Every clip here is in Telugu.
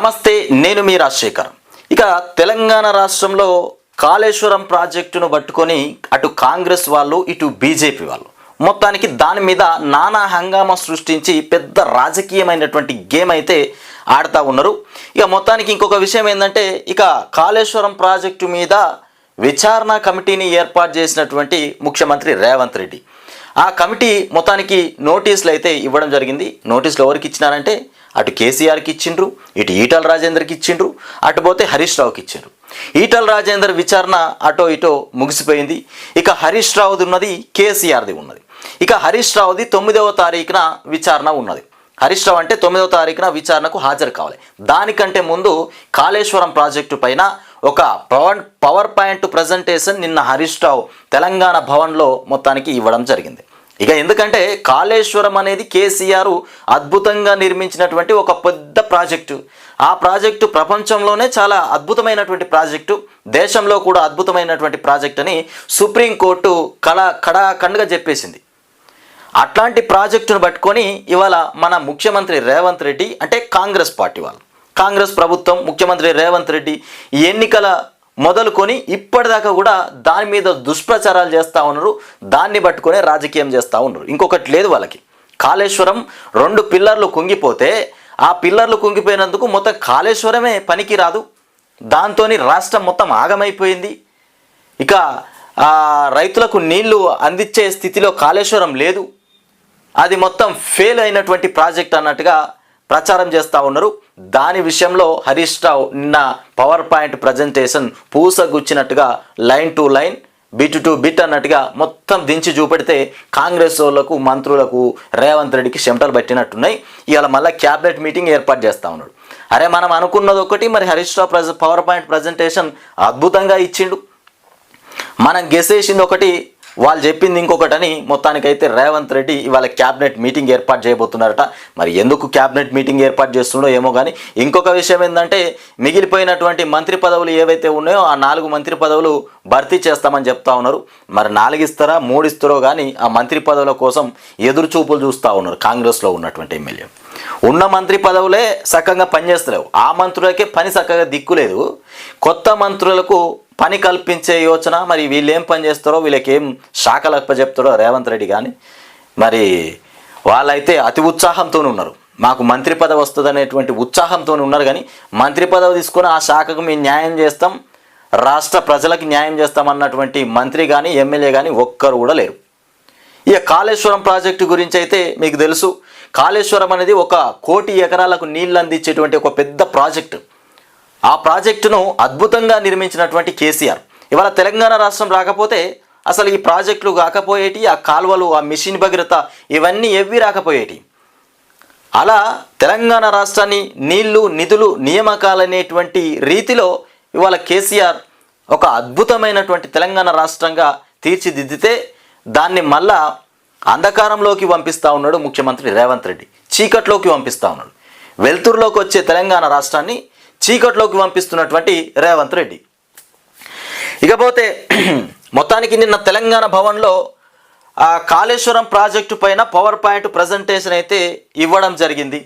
నమస్తే, నేను మీ రాజశేఖర్. ఇక తెలంగాణ రాష్ట్రంలో కాళేశ్వరం ప్రాజెక్టును పట్టుకొని అటు కాంగ్రెస్ వాళ్ళు ఇటు బీజేపీ వాళ్ళు మొత్తానికి దాని మీద నానా హంగామా సృష్టించి పెద్ద రాజకీయమైనటువంటి గేమ్ అయితే ఆడుతూ ఉన్నారు. ఇక మొత్తానికి ఇంకొక విషయం ఏంటంటే, ఇక కాళేశ్వరం ప్రాజెక్టు మీద విచారణ కమిటీని ఏర్పాటు చేసినటువంటి ముఖ్యమంత్రి రేవంత్ రెడ్డి ఆ కమిటీ మొత్తానికి నోటీసులు అయితే ఇవ్వడం జరిగింది. నోటీసులు ఎవరికి ఇచ్చినారంటే అటు కేసీఆర్కి ఇచ్చిండ్రు, ఇటు ఈటల రాజేందర్కి ఇచ్చిండ్రు, అటు పోతే హరీష్ రావుకి ఇచ్చిండ్రు. ఈటల రాజేందర్ విచారణ అటో ఇటో ముగిసిపోయింది. ఇక హరీష్ రావుది ఉన్నది, కేసీఆర్ది ఉన్నది. ఇక హరీష్ రావుది 9వ తారీఖున విచారణ ఉన్నది. హరీష్ రావు అంటే 9వ తారీఖున విచారణకు హాజరు కావాలి. దానికంటే ముందు కాళేశ్వరం ప్రాజెక్టు పైన ఒక పవర్ పాయింట్ ప్రజెంటేషన్ నిన్న హరీష్ రావు తెలంగాణ భవన్లో మొత్తానికి ఇవ్వడం జరిగింది. ఇక ఎందుకంటే కాళేశ్వరం అనేది కేసీఆర్ అద్భుతంగా నిర్మించినటువంటి ఒక పెద్ద ప్రాజెక్టు. ఆ ప్రాజెక్టు ప్రపంచంలోనే చాలా అద్భుతమైనటువంటి ప్రాజెక్టు, దేశంలో కూడా అద్భుతమైనటువంటి ప్రాజెక్ట్ అని సుప్రీంకోర్టు కడాఖండ్గా చెప్పేసింది. అట్లాంటి ప్రాజెక్టును పట్టుకొని ఇవాళ మన ముఖ్యమంత్రి రేవంత్ రెడ్డి అంటే కాంగ్రెస్ పార్టీ వాళ్ళు, కాంగ్రెస్ ప్రభుత్వం, ముఖ్యమంత్రి రేవంత్ రెడ్డి ఎన్నికల మొదలుకొని ఇప్పటిదాకా కూడా దాని మీద దుష్ప్రచారాలు చేస్తూ ఉన్నారు. దాన్ని పట్టుకునే రాజకీయం చేస్తూ ఉన్నారు. ఇంకొకటి లేదు వాళ్ళకి. కాళేశ్వరం 2 పిల్లర్లు కుంగిపోతే ఆ పిల్లర్లు కుంగిపోయినందుకు మొత్తం కాళేశ్వరమే పనికి రాదు, దాంతో రాష్ట్రం మొత్తం ఆగమైపోయింది. ఇక రైతులకు నీళ్లు అందించే స్థితిలో కాళేశ్వరం లేదు, అది మొత్తం ఫెయిల్ అయినటువంటి ప్రాజెక్ట్ అన్నట్టుగా ప్రచారం చేస్తూ ఉన్నారు. దాని విషయంలో హరీష్ రావు నిన్న పవర్ పాయింట్ ప్రజెంటేషన్ పూసగుచ్చినట్టుగా line to line, bit to bit అన్నట్టుగా మొత్తం దించి చూపెడితే కాంగ్రెస్ వాళ్ళకు, మంత్రులకు, రేవంత్ రెడ్డికి చెమటలు పట్టినట్టున్నాయి. ఇవాళ మళ్ళీ క్యాబినెట్ మీటింగ్ ఏర్పాటు చేస్తూ ఉన్నాడు. అరే మనం అనుకున్నది ఒకటి, మరి Harish Rao power point presentation అద్భుతంగా ఇచ్చిండు, మనం గెసేసింది ఒకటి, వాళ్ళు చెప్పింది ఇంకొకటని మొత్తానికైతే రేవంత్ రెడ్డి ఇవాళ క్యాబినెట్ మీటింగ్ ఏర్పాటు చేయబోతున్నారట. మరి ఎందుకు క్యాబినెట్ మీటింగ్ ఏర్పాటు చేస్తుండో ఏమో కానీ, ఇంకొక విషయం ఏంటంటే మిగిలిపోయినటువంటి మంత్రి పదవులు ఏవైతే ఉన్నాయో ఆ 4 మంత్రి పదవులు భర్తీ చేస్తామని చెప్తా ఉన్నారు. మరి 4 ఇస్తారా 3 ఇస్తారో కానీ ఆ మంత్రి పదవుల కోసం ఎదురు చూపులు చూస్తూ ఉన్నారు కాంగ్రెస్లో ఉన్నటువంటి ఎమ్మెల్యే. ఉన్న మంత్రి పదవులే చక్కగా పనిచేస్తలేవు, ఆ మంత్రులకే పని చక్కగా దిక్కులేదు. కొత్త మంత్రులకు పని కల్పించే యోచన, మరి వీళ్ళు ఏం పని చేస్తారో, వీళ్ళకి ఏం శాఖలు చెప్తారో రేవంత్ రెడ్డి కానీ, మరి వాళ్ళైతే అతి ఉత్సాహంతో ఉన్నారు. మాకు మంత్రి పదవి వస్తుంది అనేటువంటి ఉత్సాహంతో ఉన్నారు. కానీ మంత్రి పదవి తీసుకొని ఆ శాఖకు మేము న్యాయం చేస్తాం, రాష్ట్ర ప్రజలకు న్యాయం చేస్తాం అన్నటువంటి మంత్రి కానీ ఎమ్మెల్యే కానీ ఒక్కరు కూడా లేరు. ఇక కాళేశ్వరం ప్రాజెక్టు గురించి అయితే మీకు తెలుసు. కాళేశ్వరం అనేది 1 కోటి ఎకరాలకు నీళ్ళు అందించేటువంటి ఒక పెద్ద ప్రాజెక్టు. ఆ ప్రాజెక్టును అద్భుతంగా నిర్మించినటువంటి కేసీఆర్ ఇవాళ తెలంగాణ రాష్ట్రం రాకపోతే అసలు ఈ ప్రాజెక్టులు కాకపోయేటి, ఆ కాలువలు, ఆ మిషన్ భగీరథ ఇవన్నీ ఎవ్వి రాకపోయేటి. అలా తెలంగాణ రాష్ట్రాన్ని నీళ్లు, నిధులు, నియామకాలనేటువంటి రీతిలో ఇవాళ కేసీఆర్ ఒక అద్భుతమైనటువంటి తెలంగాణ రాష్ట్రంగా తీర్చిదిద్దితే దాన్ని మళ్ళా అంధకారంలోకి పంపిస్తూ ఉన్నాడు ముఖ్యమంత్రి రేవంత్ రెడ్డి. చీకట్లోకి పంపిస్తూ ఉన్నాడు. వెలుతురులోకి వచ్చే తెలంగాణ రాష్ట్రాన్ని చీకట్లోకి పంపిస్తున్నటువంటి రేవంత్ రెడ్డి. ఇకపోతే మొత్తానికి నిన్న తెలంగాణ భవన్లో ఆ కాళేశ్వరం ప్రాజెక్టు పైన పవర్ పాయింట్ ప్రజెంటేషన్ అయితే ఇవ్వడం జరిగింది.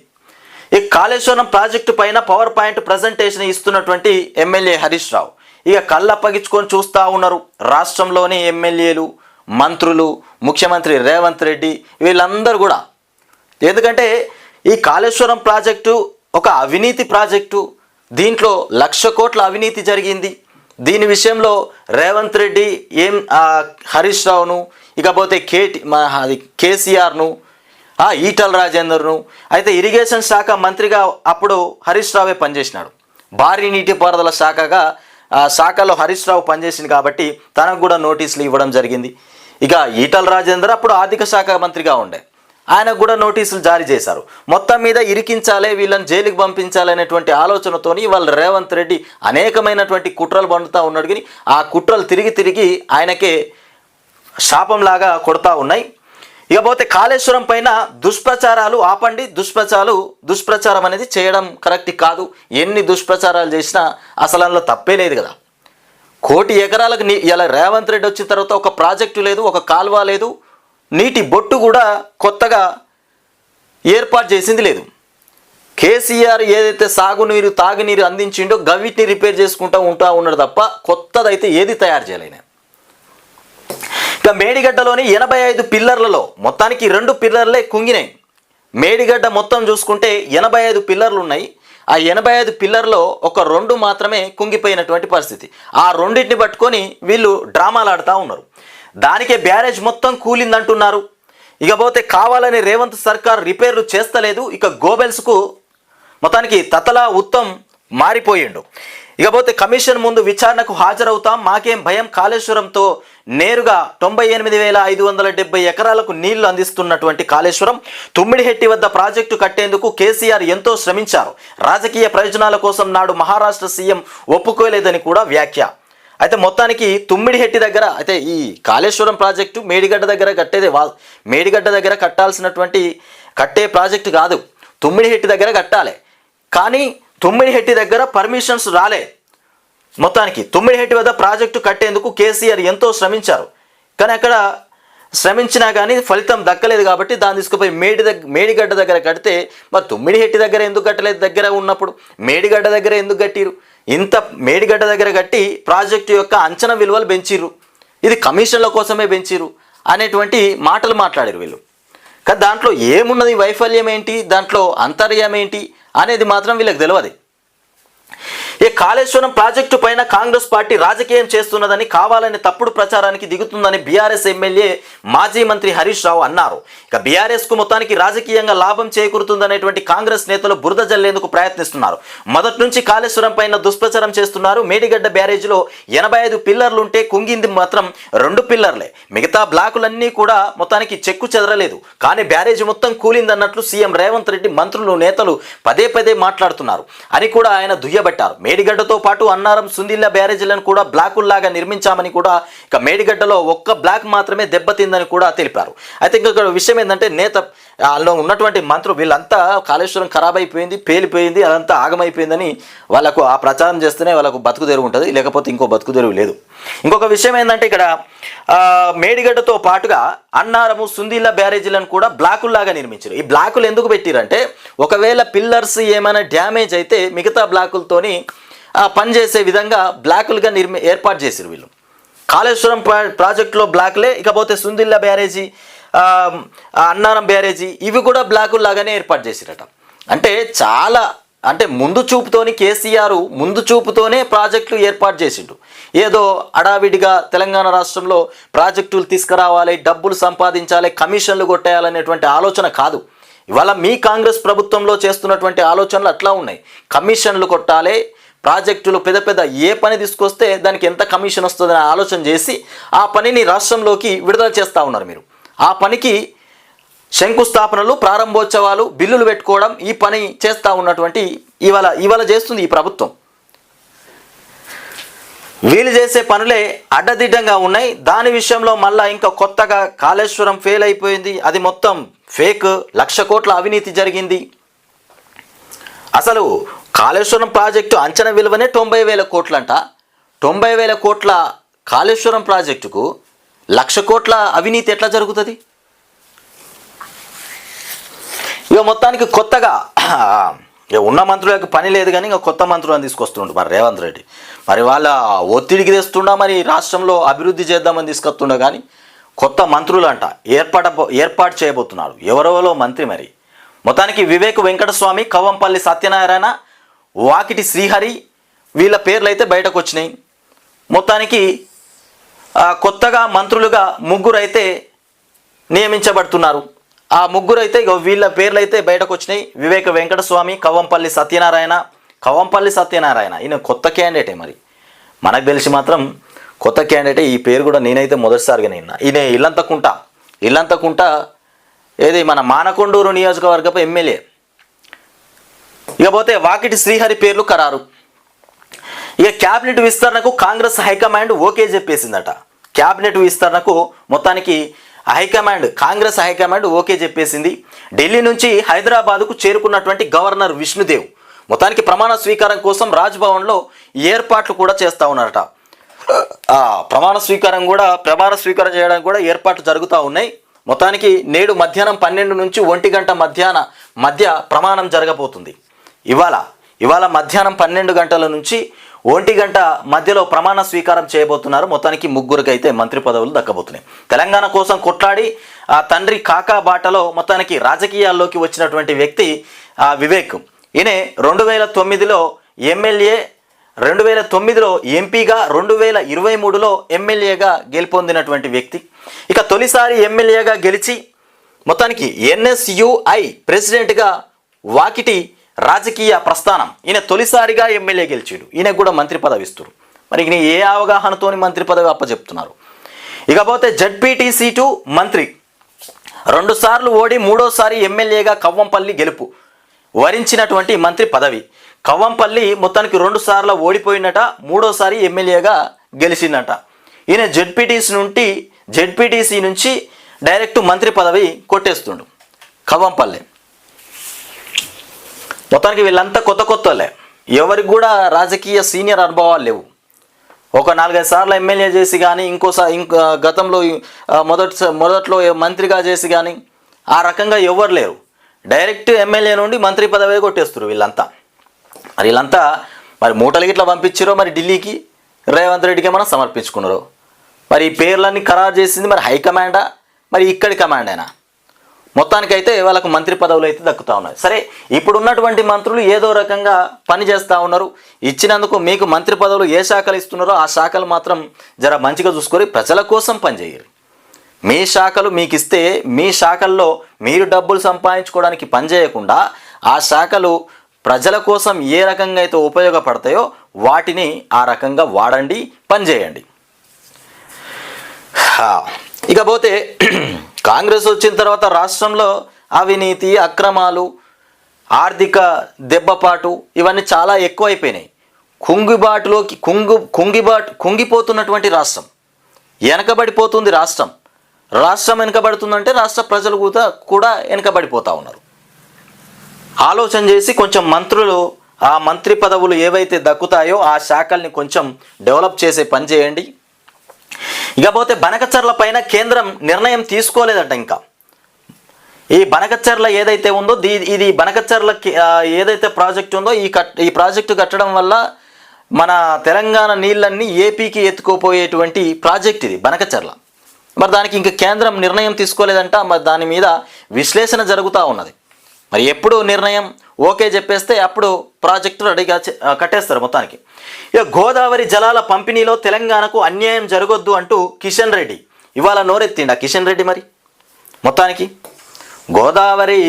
ఈ కాళేశ్వరం ప్రాజెక్టు పైన పవర్ పాయింట్ ప్రజెంటేషన్ ఇస్తున్నటువంటి ఎమ్మెల్యే హరీష్ రావు ఇక కళ్ళప్పగించుకొని చూస్తూ ఉన్నారు. రాష్ట్రంలోని ఎమ్మెల్యేలు, మంత్రులు, ముఖ్యమంత్రి రేవంత్ రెడ్డి వీళ్ళందరూ కూడా. ఎందుకంటే ఈ కాళేశ్వరం ప్రాజెక్టు ఒక అవినీతి ప్రాజెక్టు, దీంట్లో 1,00,000 కోట్ల అవినీతి జరిగింది. దీని విషయంలో రేవంత్ రెడ్డి హరీష్ రావును, ఇకపోతే కేసీఆర్ను, ఈటల రాజేందర్ను, అయితే ఇరిగేషన్ శాఖ మంత్రిగా అప్పుడు హరీష్ రావే పనిచేసినాడు. భారీ నీటిపారుదల శాఖలో హరీష్ రావు పనిచేసింది కాబట్టి తనకు కూడా నోటీసులు ఇవ్వడం జరిగింది. ఇక ఈటల రాజేందర్ అప్పుడు ఆర్థిక శాఖ మంత్రిగా ఉండే, ఆయనకు కూడా నోటీసులు జారీ చేశారు. మొత్తం మీద ఇరికించాలి, వీళ్ళని జైలుకి పంపించాలి అనేటువంటి ఆలోచనతోని వాళ్ళ రేవంత్ రెడ్డి అనేకమైనటువంటి కుట్రలు పండుతూ ఉన్నాడు. కానీ ఆ కుట్రలు తిరిగి ఆయనకే శాపంలాగా కొడతా ఉన్నాయి. ఇకపోతే కాళేశ్వరం పైన దుష్ప్రచారాలు ఆపండి. దుష్ప్రచారం అనేది చేయడం కరెక్ట్ కాదు. ఎన్ని దుష్ప్రచారాలు చేసినా అసలు అందులో తప్పే లేదు కదా. 1 కోటి ఎకరాలకు ఇలా రేవంత్ రెడ్డి వచ్చిన తర్వాత ఒక ప్రాజెక్టు లేదు, ఒక కాల్వ లేదు, నీటి బొట్టు కూడా కొత్తగా ఏర్పాటు చేసింది లేదు. కేసీఆర్ ఏదైతే సాగునీరు తాగునీరు అందించిండో గవిటిని రిపేర్ చేసుకుంటూ ఉన్నాడు తప్ప కొత్తదైతే ఏది తయారు చేయలేను. ఇక మేడిగడ్డలోని 85 పిల్లర్లలో మొత్తానికి 2 పిల్లర్లే కుంగినాయి. మేడిగడ్డ మొత్తం చూసుకుంటే 85 పిల్లర్లు ఉన్నాయి. ఆ 85 పిల్లర్లో ఒక 2 మాత్రమే కుంగిపోయినటువంటి పరిస్థితి. ఆ రెండింటిని పట్టుకొని వీళ్ళు డ్రామాలు ఆడుతూ ఉన్నారు. దానికే బ్యారేజ్ మొత్తం కూలిందంటున్నారు. ఇకపోతే కావాలని రేవంత్ సర్కార్ రిపేర్లు చేస్తలేదు. ఇక గోబెల్స్కు మొత్తానికి తతలా ఉత్తమ్ మారిపోయిండు. ఇకపోతే కమిషన్ ముందు విచారణకు హాజరవుతాం, మాకేం భయం, కాళేశ్వరంతో నేరుగా 98,570 ఎకరాలకు నీళ్లు అందిస్తున్నటువంటి కాళేశ్వరం తుమ్మిడిహెట్టి వద్ద ప్రాజెక్టు కట్టేందుకు కేసీఆర్ ఎంతో శ్రమించారు. రాజకీయ ప్రయోజనాల కోసం నాడు మహారాష్ట్ర సీఎం ఒప్పుకోలేదని కూడా వ్యాఖ్య. అయితే మొత్తానికి తుమ్మిడిహెట్టి దగ్గర అయితే ఈ కాళేశ్వరం ప్రాజెక్టు మేడిగడ్డ దగ్గర కట్టేదే, మేడిగడ్డ దగ్గర కట్టే ప్రాజెక్టు కాదు, తుమ్మిడిహెట్టి దగ్గర కట్టాలి. కానీ తుమ్మిడిహెట్టి దగ్గర పర్మిషన్స్ రాలే. మొత్తానికి తుమ్మిడిహెట్టి వద్ద ప్రాజెక్టు కట్టేందుకు కేసీఆర్ ఎంతో శ్రమించారు. కానీ అక్కడ శ్రమించినా కానీ ఫలితం దక్కలేదు. కాబట్టి దాన్ని తీసుకుపోయి మేడిగడ్డ దగ్గర కడితే మరి తుమ్మిడిహెట్టి దగ్గర ఎందుకు కట్టలేదు? దగ్గర ఉన్నప్పుడు మేడిగడ్డ దగ్గర ఎందుకు కట్టిరు? ఇంత మేడిగడ్డ దగ్గర కట్టి ప్రాజెక్టు యొక్క అంచనా విలువలు పెంచిర్రు, ఇది కమిషన్ల కోసమే పెంచిర్రు అనేటువంటి మాటలు మాట్లాడారు వీళ్ళు. కానీ దాంట్లో ఏమున్నది, వైఫల్యం ఏంటి, దాంట్లో అంతర్యం ఏంటి అనేది మాత్రం వీళ్ళకి తెలియదు. ఈ కాళేశ్వరం ప్రాజెక్టు పైన కాంగ్రెస్ పార్టీ రాజకీయం చేస్తున్నదని, కావాలని తప్పుడు ప్రచారానికి దిగుతుందని బీఆర్ఎస్ ఎమ్మెల్యే మాజీ మంత్రి హరీష్ రావు అన్నారు. ఇక బీఆర్ఎస్కు మొత్తానికి రాజకీయంగా లాభం చేకూరుతుందనేటువంటి కాంగ్రెస్ నేతలు బురద జల్లేందుకు ప్రయత్నిస్తున్నారు. మొదటి నుంచి కాళేశ్వరం పైన దుష్ప్రచారం చేస్తున్నారు. మేడిగడ్డ బ్యారేజ్లో 85 పిల్లర్లుంటే కుంగింది మాత్రం 2 పిల్లర్లే. మిగతా బ్లాకులన్నీ కూడా మొత్తానికి చెక్కు చెదరలేదు. కానీ బ్యారేజ్ మొత్తం కూలిందన్నట్లు సీఎం రేవంత్ రెడ్డి, మంత్రులు, నేతలు పదే మాట్లాడుతున్నారు అని కూడా ఆయన దుయ్యబట్టారు. మేడిగడ్డతో పాటు అన్నారం, సుందిల్ల బ్యారేజీలను కూడా బ్లాకుల్లాగా నిర్మించామని కూడా, ఇక మేడిగడ్డలో ఒక్క బ్లాక్ మాత్రమే దెబ్బతిందని కూడా తెలిపారు. అయితే ఇక్కడ విషయం ఏంటంటే అందులో ఉన్నటువంటి మంత్రులు వీళ్ళంతా కాళేశ్వరం ఖరాబ్ అయిపోయింది, పేలిపోయింది, అదంతా ఆగమైపోయిందని వాళ్ళకు ఆ ప్రచారం చేస్తేనే వాళ్ళకు బతుకు తెరువు ఉంటుంది, లేకపోతే ఇంకో బతుకు తెరువు లేదు. ఇంకొక విషయం ఏంటంటే ఇక్కడ మేడిగడ్డతో పాటుగా అన్నారము, సుందిల్ల బ్యారేజీలను కూడా బ్లాకుల్లాగా నిర్మించారు. ఈ బ్లాకులు ఎందుకు పెట్టిరంటే ఒకవేళ పిల్లర్స్ ఏమైనా డ్యామేజ్ అయితే మిగతా బ్లాకులతోని పనిచేసే విధంగా బ్లాకులుగా ఏర్పాటు చేశారు వీళ్ళు. కాళేశ్వరం ప్రాజెక్టులో బ్లాకులే, ఇకపోతే సుందిల్ల బ్యారేజీ, అన్నారం బ్యారేజీ ఇవి కూడా బ్లాకుల్లాగానే ఏర్పాటు చేసిరట. అంటే ముందు చూపుతోని కేసీఆర్ ముందు చూపుతోనే ప్రాజెక్టులు ఏర్పాటు చేసిండు. ఏదో అడావిడిగా తెలంగాణ రాష్ట్రంలో ప్రాజెక్టులు తీసుకురావాలి, డబ్బులు సంపాదించాలి, కమిషన్లు కొట్టేయాలనేటువంటి ఆలోచన కాదు. ఇవాళ మీ కాంగ్రెస్ ప్రభుత్వంలో చేస్తున్నటువంటి ఆలోచనలు అట్లా ఉన్నాయి. కమిషన్లు కొట్టాలి, ప్రాజెక్టులు పెద్ద ఏ పని తీసుకొస్తే దానికి ఎంత కమిషన్ వస్తుందని ఆలోచన చేసి ఆ పనిని రాష్ట్రంలోకి విడుదల చేస్తూ ఉన్నారు మీరు. ఆ పనికి శంకుస్థాపనలు, ప్రారంభోత్సవాలు, బిల్లులు పెట్టుకోవడం, ఈ పని చేస్తూ ఉన్నటువంటి ఇవాళ చేస్తుంది ఈ ప్రభుత్వం. వీళ్ళు చేసే పనులే అడ్డదిడ్డంగా ఉన్నాయి. దాని విషయంలో మళ్ళీ ఇంకా కొత్తగా కాళేశ్వరం ఫెయిల్ అయిపోయింది, అది మొత్తం ఫేక్, 1,00,000 కోట్ల అవినీతి జరిగింది. అసలు కాళేశ్వరం ప్రాజెక్టు అంచనా విలువనే 90,000 కోట్లంట. 90,000 కోట్ల కాళేశ్వరం ప్రాజెక్టుకు 1,00,000 కోట్ల అవినీతి ఎట్లా జరుగుతుంది? ఇక మొత్తానికి కొత్తగా ఉన్న మంత్రులకు పని లేదు కానీ ఇంకా కొత్త మంత్రులను తీసుకొస్తుండు మరి రేవంత్ రెడ్డి. మరి వాళ్ళ ఒత్తిడికి తెస్తుండా, మరి రాష్ట్రంలో అభివృద్ధి చేద్దామని తీసుకొస్తుండ. కానీ కొత్త మంత్రులు అంట ఏర్పాటు చేయబోతున్నారు. ఎవరెవరో మంత్రి మరి. మొత్తానికి వివేక్ వెంకటస్వామి, కవ్వంపల్లి సత్యనారాయణ, వాకిటి శ్రీహరి వీళ్ళ పేర్లు అయితే బయటకు వచ్చినాయి. మొత్తానికి కొత్తగా మంత్రులుగా 3 అయితే నియమించబడుతున్నారు. ఆ 3 అయితే వీళ్ళ పేర్లు అయితే బయటకు వచ్చినాయి. వివేక్ వెంకటస్వామి, కవ్వంపల్లి సత్యనారాయణ ఈయన కొత్త క్యాండిడేటే. మరి మనకు తెలిసి మాత్రం కొత్త క్యాండిడేటే. ఈ పేరు కూడా నేనైతే మొదటిసారిగా నిన్న. ఈయన ఇల్లంతకుంట ఏది మన మానకొండూరు నియోజకవర్గపు ఎమ్మెల్యే. ఇకపోతే వాకిటి శ్రీహరి పేర్లు ఖరారు. ఇక క్యాబినెట్ విస్తరణకు కాంగ్రెస్ హైకమాండ్ ఓకే చెప్పేసిందట. క్యాబినెట్ విస్తరణకు మొత్తానికి కాంగ్రెస్ హైకమాండ్ ఓకే చెప్పేసింది. ఢిల్లీ నుంచి హైదరాబాద్కు చేరుకున్నటువంటి గవర్నర్ విష్ణుదేవ్ మొత్తానికి ప్రమాణ స్వీకారం కోసం రాజ్భవన్లో ఏర్పాట్లు కూడా చేస్తూ ఉన్నారట. ప్రమాణ స్వీకారం చేయడానికి కూడా ఏర్పాట్లు జరుగుతూ ఉన్నాయి. మొత్తానికి నేడు మధ్యాహ్నం 12 నుంచి 1 గంట మధ్య ప్రమాణం జరగబోతుంది. ఇవాళ మధ్యాహ్నం 12 గంటల నుంచి 1 గంట మధ్యలో ప్రమాణ స్వీకారం చేయబోతున్నారు. మొత్తానికి ముగ్గురికి అయితే మంత్రి పదవులు దక్కబోతున్నాయి. తెలంగాణ కోసం కొట్లాడి ఆ తండ్రి కాకా బాటలో మొత్తానికి రాజకీయాల్లోకి వచ్చినటువంటి వ్యక్తి వివేక్. ఈయన 2009లో ఎమ్మెల్యే, 2009లో ఎంపీగా, 2023లో ఎమ్మెల్యేగా గెలుపొందినటువంటి వ్యక్తి. ఇక తొలిసారి ఎమ్మెల్యేగా గెలిచి మొత్తానికి NSUI ప్రెసిడెంట్గా వాకిటి రాజకీయ ప్రస్థానం. ఈయన తొలిసారిగా ఎమ్మెల్యే గెలిచాడు. ఈయనకు కూడా మంత్రి పదవి ఇస్తారు. మరి ఈయన ఏ అవగాహనతోని మంత్రి పదవి అప్పచెప్తున్నారు? ఇకపోతే జడ్పీటీసీ టు మంత్రి, 2 సార్లు ఓడి 3వసారి ఎమ్మెల్యేగా కవ్వంపల్లి గెలుపు వరించినటువంటి మంత్రి పదవి. కవ్వంపల్లి మొత్తానికి 2 సార్లు ఓడిపోయినట, 3వసారి ఎమ్మెల్యేగా గెలిచిందట. ఈయన జడ్పీటీసీ నుంచి డైరెక్ట్ మంత్రి పదవి కొట్టేస్తుండు కవ్వంపల్లి. మొత్తానికి వీళ్ళంతా కొత్తలే, ఎవరికి కూడా రాజకీయ సీనియర్ అనుభవాలు లేవు. ఒక 4-5 సార్లు ఎమ్మెల్యే చేసి కానీ, గతంలో మొదట్లో మంత్రిగా చేసి కానీ ఆ రకంగా ఎవరు లేరు. డైరెక్ట్ ఎమ్మెల్యే నుండి మంత్రి పదవి కొట్టేస్తారు వీళ్ళంతా. మరి వీళ్ళంతా మరి మూటలు గిట్లా పంపించారో మరి ఢిల్లీకి రేవంత్ రెడ్డికి ఏమైనా సమర్పించుకున్నారో. మరి ఈ పేర్లన్నీ ఖరారు చేసింది మరి హైకమాండా, మరి ఇక్కడి కమాండేనా? మొత్తానికైతే వాళ్ళకు మంత్రి పదవులు అయితే దక్కుతూ ఉన్నాయి. సరే, ఇప్పుడున్నటువంటి మంత్రులు ఏదో రకంగా పని చేస్తూ ఉన్నారు. ఇచ్చినందుకు మీకు మంత్రి పదవులు ఏ శాఖలు ఇస్తున్నారో ఆ శాఖలు మాత్రం జర మంచిగా చూసుకొని ప్రజల కోసం పనిచేయరు. మీ శాఖలు మీకు ఇస్తే మీ శాఖల్లో మీరు డబ్బులు సంపాదించుకోవడానికి పనిచేయకుండా ఆ శాఖలు ప్రజల కోసం ఏ రకంగా అయితే ఉపయోగపడతాయో వాటిని ఆ రకంగా వాడండి, పనిచేయండి. ఇకపోతే కాంగ్రెస్ వచ్చిన తర్వాత రాష్ట్రంలో అవినీతి, అక్రమాలు, ఆర్థిక దెబ్బపాటు ఇవన్నీ చాలా ఎక్కువైపోయినాయి. కుంగిపోతున్నటువంటి రాష్ట్రం, వెనకబడిపోతుంది రాష్ట్రం. వెనకబడుతుందంటే రాష్ట్ర ప్రజలు కూడా వెనకబడిపోతూ ఉన్నారు. ఆలోచన చేసి కొంచెం మంత్రులు ఆ మంత్రి పదవులు ఏవైతే దక్కుతాయో ఆ శాఖల్ని కొంచెం డెవలప్ చేసే పని చేయండి. ఇకపోతే బనకచర్ల పైన కేంద్రం నిర్ణయం తీసుకోలేదట. ఇంకా ఈ బనకచర్ల ఏదైతే ఉందో ఇది బనకచర్ల ఏదైతే ప్రాజెక్ట్ ఉందో ఈ ప్రాజెక్టు కట్టడం వల్ల మన తెలంగాణ నీళ్ళన్నీ ఏపీకి ఎత్తుకోపోయేటువంటి ప్రాజెక్ట్ ఇది బనకచర్ల. మరి దానికి ఇంకా కేంద్రం నిర్ణయం తీసుకోలేదంట. మరి దాని మీద విశ్లేషణ జరుగుతూ ఉన్నది. మరి ఎప్పుడు నిర్ణయం ఓకే చెప్పేస్తే అప్పుడు ప్రాజెక్టు రెడీగా కట్టేస్తారు మొత్తానికి. ఇక గోదావరి జలాల పంపిణీలో తెలంగాణకు అన్యాయం జరగొద్దు అంటూ కిషన్ రెడ్డి ఇవాళ నోరెత్తిండా కిషన్ రెడ్డి. మరి మొత్తానికి గోదావరి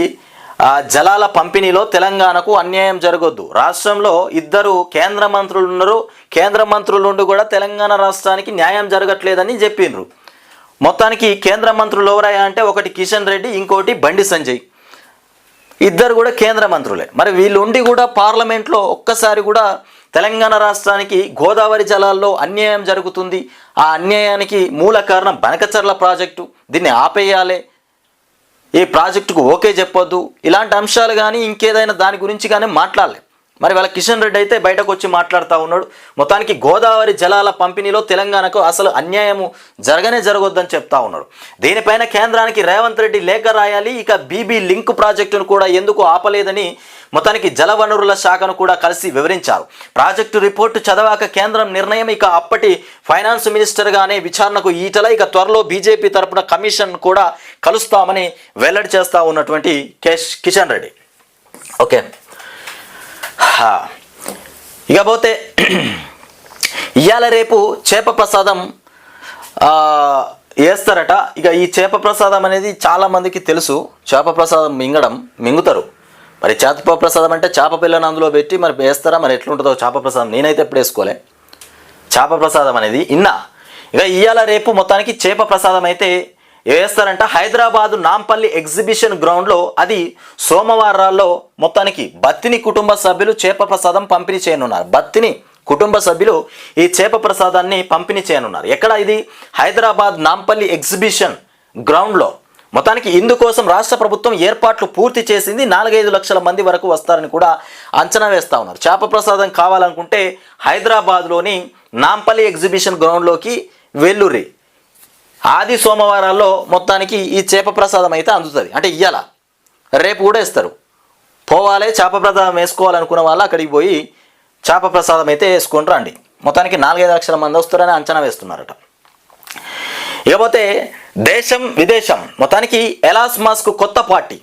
జలాల పంపిణీలో తెలంగాణకు అన్యాయం జరగొద్దు. రాష్ట్రంలో 2 కేంద్ర మంత్రులు ఉన్నారు. కేంద్ర మంత్రుల నుండి కూడా తెలంగాణ రాష్ట్రానికి న్యాయం జరగట్లేదని చెప్పిండ్రు. మొత్తానికి కేంద్ర మంత్రులు ఎవరయ్యా అంటే ఒకటి కిషన్ రెడ్డి, ఇంకోటి బండి సంజయ్. 2 కూడా కేంద్ర మంత్రులే. మరి వీళ్ళు ఉండి కూడా పార్లమెంట్లో ఒక్కసారి కూడా తెలంగాణ రాష్ట్రానికి గోదావరి జలాల్లో అన్యాయం జరుగుతుంది, ఆ అన్యాయానికి మూల కారణం బనకచర్ల ప్రాజెక్టు, దీన్ని ఆపేయాలి, ఈ ప్రాజెక్టుకు ఓకే చెప్పొద్దు, ఇలాంటి అంశాలు కానీ ఇంకేదైనా దాని గురించి కానీ మాట్లాడలే. మరి వాళ్ళ కిషన్ రెడ్డి అయితే బయటకు వచ్చి మాట్లాడుతూ ఉన్నాడు. మొత్తానికి గోదావరి జలాల పంపిణీలో తెలంగాణకు అసలు అన్యాయము జరగొద్దని చెప్తా ఉన్నాడు. దీనిపైన కేంద్రానికి రేవంత్ రెడ్డి లేఖ రాయాలి. ఇక బీబీ లింక్ ప్రాజెక్టును కూడా ఎందుకు ఆపలేదని మొత్తానికి జలవనరుల శాఖను కూడా కలిసి వివరించారు. ప్రాజెక్టు రిపోర్టు చదవాక కేంద్రం నిర్ణయం, ఇక అప్పటి ఫైనాన్స్ మినిస్టర్గానే విచారణకు ఈటల, ఇక త్వరలో బీజేపీ తరపున కమిషన్ కూడా కలుస్తామని వెల్లడి చేస్తూ ఉన్నటువంటి కిషన్ రెడ్డి. ఓకే, ఇకపోతే ఇవాళ రేపు చేప ప్రసాదం వేస్తారట. ఇక ఈ చేప ప్రసాదం అనేది చాలామందికి తెలుసు. చేప ప్రసాదం మింగుతారు. మరి చేప ప్రసాదం అంటే చేప పిల్లని అందులో పెట్టి మరి వేస్తారా, మరి ఎట్లుంటుందో చేప ప్రసాదం. నేనైతే ఎప్పుడు వేసుకోలే చేప ప్రసాదం అనేది ఇన్నా. ఇక ఇవాళ రేపు మొత్తానికి చేప ప్రసాదం అయితే వేస్తారంట. హైదరాబాదు నాంపల్లి ఎగ్జిబిషన్ గ్రౌండ్లో అది సోమవారాల్లో మొత్తానికి బత్తిని కుటుంబ సభ్యులు చేప ప్రసాదం పంపిణీ చేయనున్నారు. బత్తిని కుటుంబ సభ్యులు ఈ చేప ప్రసాదాన్ని పంపిణీ చేయనున్నారు. ఎక్కడ ఇది? హైదరాబాద్ నాంపల్లి ఎగ్జిబిషన్ గ్రౌండ్లో. మొత్తానికి ఇందుకోసం రాష్ట్ర ప్రభుత్వం ఏర్పాట్లు పూర్తి చేసింది. 4-5 లక్షల మంది వరకు వస్తారని కూడా అంచనా వేస్తూ ఉన్నారు. చేప ప్రసాదం కావాలనుకుంటే హైదరాబాద్లోని నాంపల్లి ఎగ్జిబిషన్ గ్రౌండ్లోకి వెల్లుర్రి. ఆది సోమవారాల్లో మొత్తానికి ఈ చేప ప్రసాదం అయితే అందుతుంది. అంటే ఇయ్యాల రేపు కూడా ఇస్తారు. పోవాలి చేప ప్రసాదం వేసుకోవాలనుకున్న వాళ్ళు అక్కడికి పోయి చేప ప్రసాదం అయితే వేసుకొని రండి. మొత్తానికి 4-5 లక్షల మంది వస్తారని అంచనా వేస్తున్నారట. ఇకపోతే దేశం విదేశం మొత్తానికి ఎలాన్ మస్క్ కొత్త పార్టీ.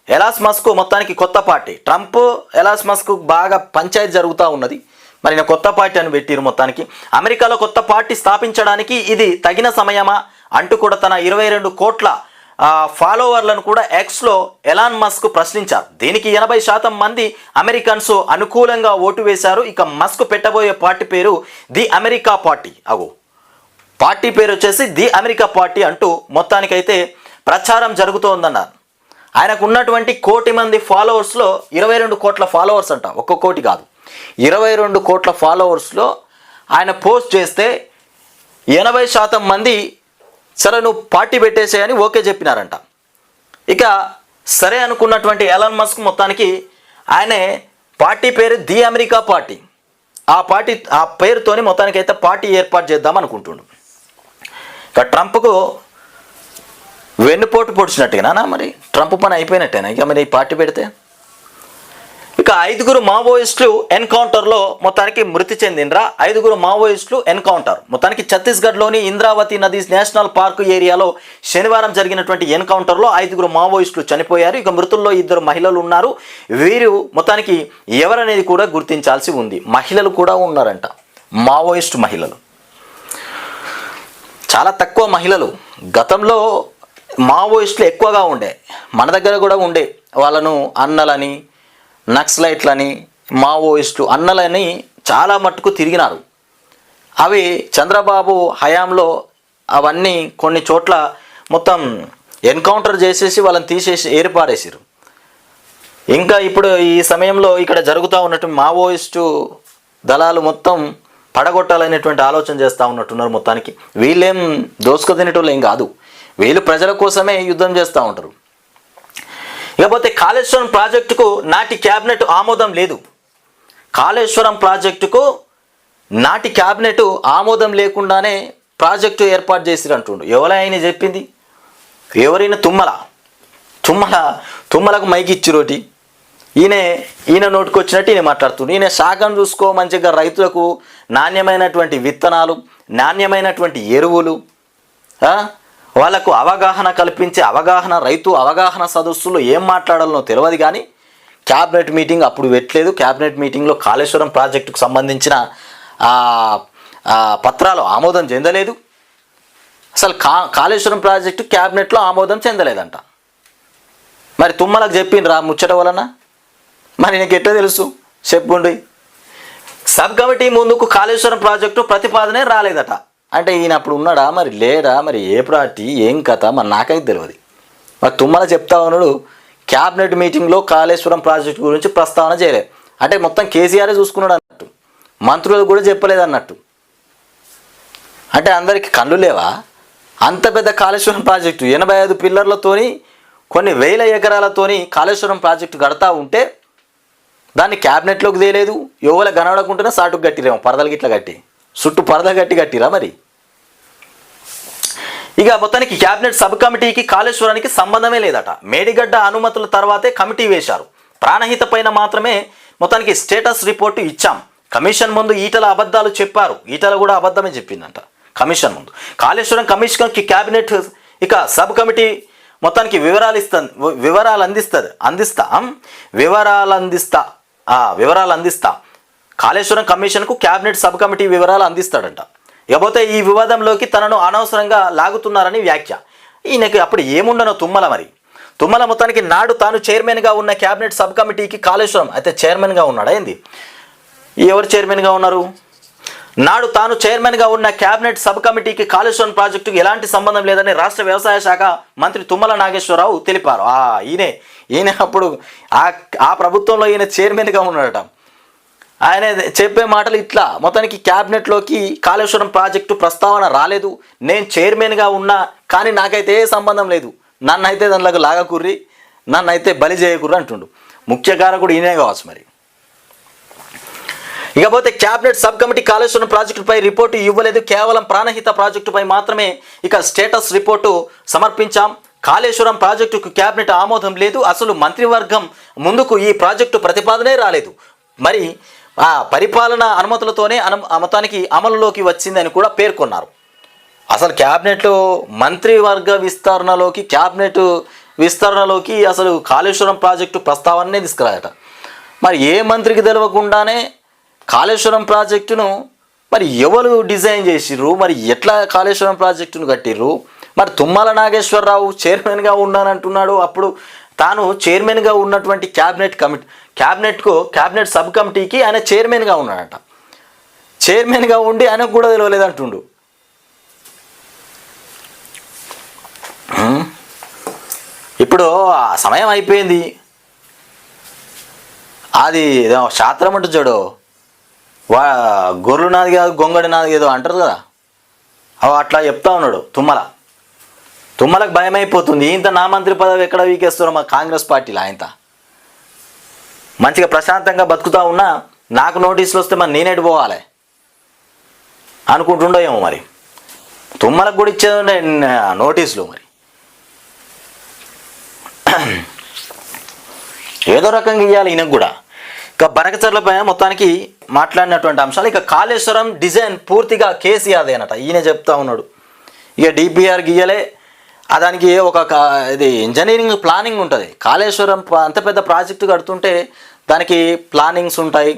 ఎలాన్ మస్క్ మొత్తానికి కొత్త పార్టీ. ట్రంప్ ఎలాన్ మస్క్ బాగా పంచాయతీ జరుగుతూ ఉన్నది. మరి నేను కొత్త పార్టీ అని పెట్టిరు. మొత్తానికి అమెరికాలో కొత్త పార్టీ స్థాపించడానికి ఇది తగిన సమయమా అంటూ కూడా తన 22 కోట్ల ఫాలోవర్లను కూడా ఎక్స్లో ఎలాన్ మస్క్ ప్రశ్నించారు. దీనికి 80% మంది అమెరికన్స్ అనుకూలంగా ఓటు వేశారు. ఇక మస్క్ పెట్టబోయే పార్టీ పేరు ది అమెరికా పార్టీ. పార్టీ పేరు వచ్చేసి ది అమెరికా పార్టీ అంటూ మొత్తానికైతే ప్రచారం జరుగుతోందన్నారు. ఆయనకు ఉన్నటువంటి 1 కోటి మంది ఫాలోవర్స్లో 22 కోట్ల ఫాలోవర్స్ అంట. 1 కోటి కాదు, 22 కోట్ల ఫాలోవర్స్లో ఆయన పోస్ట్ చేస్తే 80% మంది సరే నువ్వు పార్టీ పెట్టేసేయని ఓకే చెప్పినారంట. ఇక సరే అనుకున్నటువంటి ఎలాన్ మస్క్ మొత్తానికి ఆయనే పార్టీ పేరు ది అమెరికా పార్టీ. ఆ పేరుతోని మొత్తానికైతే పార్టీ ఏర్పాటు చేద్దాం అనుకుంటుండు. ఇక ట్రంప్కు వెన్నుపోటు పొడిచినట్టుగా మరి ట్రంప్ పని అయిపోయినట్టేనా ఇక మరి పార్టీ పెడితే. ఇక 5 మావోయిస్టులు ఎన్కౌంటర్లో మొత్తానికి మృతి చెందిండ్రా. 5 మావోయిస్టులు ఎన్కౌంటర్. మొత్తానికి ఛత్తీస్గఢ్లోని ఇంద్రావతి నది నేషనల్ పార్క్ ఏరియాలో శనివారం జరిగినటువంటి ఎన్కౌంటర్లో 5 మావోయిస్టులు చనిపోయారు. ఇక మృతుల్లో 2 మహిళలు ఉన్నారు. వీరు మొత్తానికి ఎవరనేది కూడా గుర్తించాల్సి ఉంది. మహిళలు కూడా ఉన్నారంట, మావోయిస్టు మహిళలు. చాలా తక్కువ మహిళలు. గతంలో మావోయిస్టులు ఎక్కువగా ఉండే, మన దగ్గర కూడా ఉండే. వాళ్ళను అన్నలని, నక్సలైట్లని, మావోయిస్టులు అన్నలని చాలా మట్టుకు తిరిగినారు. అవి చంద్రబాబు హయాంలో అవన్నీ కొన్ని చోట్ల మొత్తం ఎన్కౌంటర్ చేసేసి వాళ్ళని తీసేసి ఏర్పారేసారు. ఇంకా ఇప్పుడు ఈ సమయంలో ఇక్కడ జరుగుతూ ఉన్నట్టు మావోయిస్టు దళాలు మొత్తం పడగొట్టాలనేటువంటి ఆలోచన చేస్తూ ఉన్నట్టున్నారు. మొత్తానికి వీళ్ళేం దోసుకు తినేటోళ్ళు ఏం కాదు, వీళ్ళు ప్రజల కోసమే యుద్ధం చేస్తూ ఉంటారు. ఇకపోతే కాళేశ్వరం ప్రాజెక్టుకు నాటి క్యాబినెట్ ఆమోదం లేదు. కాళేశ్వరం ప్రాజెక్టుకు నాటి క్యాబినెట్ ఆమోదం లేకుండానే ప్రాజెక్టు ఏర్పాటు చేసిరంటుండు. ఎవరైనా చెప్పింది? ఎవరైనా తుమ్మలకు మైకి ఇచ్చిరోటి ఈయన నోటికి వచ్చినట్టు ఈయన మాట్లాడుతుండు. ఈయన శాఖను చూసుకో, మంచిగా రైతులకు నాణ్యమైనటువంటి విత్తనాలు, నాణ్యమైనటువంటి ఎరువులు, వాళ్లకు అవగాహన కల్పించే రైతు అవగాహన సదస్సులో ఏం మాట్లాడాలనో తెలియదు. కానీ క్యాబినెట్ మీటింగ్ అప్పుడు పెట్టలేదు. క్యాబినెట్ మీటింగ్లో కాళేశ్వరం ప్రాజెక్టుకు సంబంధించిన పత్రాలు ఆమోదం చెందలేదు. అసలు కాళేశ్వరం ప్రాజెక్టు క్యాబినెట్లో ఆమోదం చెందలేదంట. మరి తుమ్మలకు చెప్పిండ్రా ముచ్చట వలన? మరి నీకు ఎట్లా తెలుసు? చెప్పుండి. సబ్ కమిటీ ముందుకు కాళేశ్వరం ప్రాజెక్టు ప్రతిపాదనే రాలేదట. అంటే ఈయన అప్పుడు ఉన్నాడా మరి లేడా మరి ఏ పార్టీ ఏం కథ మరి నాకైతే తెలియదు. మరి తుమ్మల చెప్తా ఉన్నాడు క్యాబినెట్ మీటింగ్లో కాళేశ్వరం ప్రాజెక్టు గురించి ప్రస్తావన చేయలేదు. అంటే మొత్తం కేసీఆరే చూసుకున్నాడు అన్నట్టు, మంత్రులు కూడా చెప్పలేదు అన్నట్టు. అంటే అందరికీ కళ్ళు లేవా? అంత పెద్ద కాళేశ్వరం ప్రాజెక్టు 85 పిల్లర్లతోని కొన్ని వేల ఎకరాలతోని కాళేశ్వరం ప్రాజెక్టు కడతా ఉంటే దాన్ని క్యాబినెట్లోకి తేలేదు. ఎవరు కనబడకుంటేనే సాటుకు కట్టిరేమో, పరదలు గిట్ల కట్టి చుట్టూ పరద కట్టిరా మరి. ఇక మొత్తానికి క్యాబినెట్ సబ్ కమిటీకి కాళేశ్వరానికి సంబంధమే లేదట. మేడిగడ్డ అనుమతుల తర్వాతే కమిటీ వేశారు. ప్రాణహిత పైన మాత్రమే మొత్తానికి స్టేటస్ రిపోర్టు ఇచ్చాం. కమిషన్ ముందు ఈటల అబద్ధాలు చెప్పారు. ఈటల కూడా అబద్ధమే చెప్పిందంట కమిషన్ ముందు. కాళేశ్వరం కమిషన్కి క్యాబినెట్ ఇక సబ్ కమిటీ మొత్తానికి వివరాలు అందిస్తా. కాళేశ్వరం కమిషన్కు క్యాబినెట్ సబ్ కమిటీ వివరాలు అందిస్తాడంట. ఇకపోతే ఈ వివాదంలోకి తనను అనవసరంగా లాగుతున్నారని వ్యాఖ్య. ఈయనకి అప్పుడు ఏముండనో తుమ్మల మరి. తుమ్మల మొత్తానికి నాడు తాను చైర్మన్గా ఉన్న క్యాబినెట్ సబ్ కమిటీకి కాళేశ్వరం అయితే చైర్మన్గా ఉన్నాడా ఏంది? ఎవరు చైర్మన్గా ఉన్నారు? నాడు తాను చైర్మన్గా ఉన్న క్యాబినెట్ సబ్ కమిటీకి కాళేశ్వరం ప్రాజెక్టుకు ఎలాంటి సంబంధం లేదని రాష్ట్ర వ్యవసాయ శాఖ మంత్రి తుమ్మల నాగేశ్వరరావు తెలిపారు. ఈయన అప్పుడు ఆ ప్రభుత్వంలో ఈయన చైర్మన్గా ఉన్నాడట. ఆయన చెప్పే మాటలు ఇట్లా, మొత్తానికి క్యాబినెట్లోకి కాళేశ్వరం ప్రాజెక్టు ప్రస్తావన రాలేదు, నేను చైర్మన్గా ఉన్నా కానీ నాకైతే ఏ సంబంధం లేదు, నన్నైతే దానిలోకి లాగకుర్రి, నన్నైతే బలి చేయకుర్రి అంటుండు. ముఖ్య కారకుడు ఈయనే కావచ్చు మరి. ఇకపోతే క్యాబినెట్ సబ్ కమిటీ కాళేశ్వరం ప్రాజెక్టుపై రిపోర్టు ఇవ్వలేదు. కేవలం ప్రాణహిత ప్రాజెక్టుపై మాత్రమే ఇక స్టేటస్ రిపోర్టు సమర్పించాం. కాళేశ్వరం ప్రాజెక్టుకు క్యాబినెట్ ఆమోదం లేదు. అసలు మంత్రివర్గం ముందుకు ఈ ప్రాజెక్టు ప్రతిపాదనే రాలేదు. మరి ఆ పరిపాలన అనుమతులతోనే మొత్తానికి అమలులోకి వచ్చిందని కూడా పేర్కొన్నారు. అసలు క్యాబినెట్లో మంత్రివర్గ విస్తరణలోకి అసలు కాళేశ్వరం ప్రాజెక్టు ప్రస్తావననే తీసుకురాదట. మరి ఏ మంత్రికి తెలియకుండానే కాళేశ్వరం ప్రాజెక్టును మరి ఎవరు డిజైన్ చేసిర్రు, మరి ఎట్లా కాళేశ్వరం ప్రాజెక్టును కట్టిర్రు? మరి తుమ్మల నాగేశ్వరరావు చైర్మన్గా ఉన్నానంటున్నాడు. అప్పుడు తాను చైర్మన్గా ఉన్నటువంటి క్యాబినెట్ సబ్ కమిటీకి ఆయన చైర్మన్గా ఉన్నాడట. చైర్మన్గా ఉండి ఆయనకు కూడా తెలియలేదంటుండు. ఇప్పుడు ఆ సమయం అయిపోయింది. అది శాస్త్రం అంటూ చూడు, గొర్రెలు నాది కాదు గొంగడి నాది ఏదో అంటారు కదా, అట్లా చెప్తా ఉన్నాడు తుమ్మలకు భయం అయిపోతుంది. ఇంత నా మంత్రి పదవి ఎక్కడ వీకేస్తారో మా కాంగ్రెస్ పార్టీలో ఆయనత మంచిగా ప్రశాంతంగా బతుకుతా ఉన్నా నాకు నోటీసులు వస్తే మరి నేనేటి పోవాలి అనుకుంటుండో ఏమో. మరి తుమ్మలకు కూడా ఇచ్చేది నోటీసులు, మరి ఏదో రకంగా ఇవ్వాలి ఈయనకు కూడా. ఇక బనకచర్ల పైన మొత్తానికి మాట్లాడినటువంటి అంశాలు. ఇక కాళేశ్వరం డిజైన్ పూర్తిగా కేసీఆర్దేనట, ఈయన చెప్తా ఉన్నాడు. ఇక డిపిఆర్ గీయలే, దానికి ఇది ఇంజనీరింగ్ ప్లానింగ్ ఉంటుంది. కాళేశ్వరం అంత పెద్ద ప్రాజెక్టు కడుతుంటే దానికి ప్లానింగ్స్ ఉంటాయి,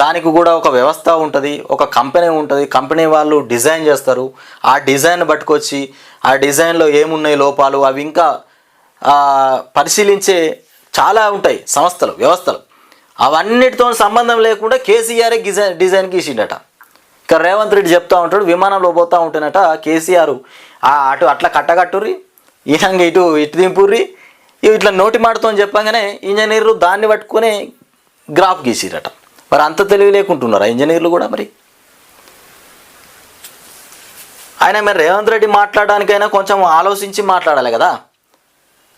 దానికి కూడా ఒక వ్యవస్థ ఉంటుంది, ఒక కంపెనీ ఉంటుంది. కంపెనీ వాళ్ళు డిజైన్ చేస్తారు. ఆ డిజైన్ పట్టుకొచ్చి ఆ డిజైన్లో ఏమున్నాయి లోపాలు అవి ఇంకా పరిశీలించే చాలా ఉంటాయి సంస్థలు, వ్యవస్థలు. అవన్నిటితో సంబంధం లేకుండా కేసీఆర్ డిజైన్ గీసిండట. ఇక రేవంత్ రెడ్డి చెప్తా ఉంటాడు, విమానంలో పోతూ ఉంటేనట కేసీఆర్ అట్లా కట్టగట్టుర్రి, ఈనంగా ఇటు దింపుర్రి, ఇట్లా నోటి మాటతో చెప్పగానే ఇంజనీర్లు దాన్ని పట్టుకొని గ్రాఫ్ గీసిరట. మరి అంత తెలివి లేకుంటున్నారా ఇంజనీర్లు కూడా? మరి మరి రేవంత్ రెడ్డి మాట్లాడడానికైనా కొంచెం ఆలోచించి మాట్లాడాలి కదా.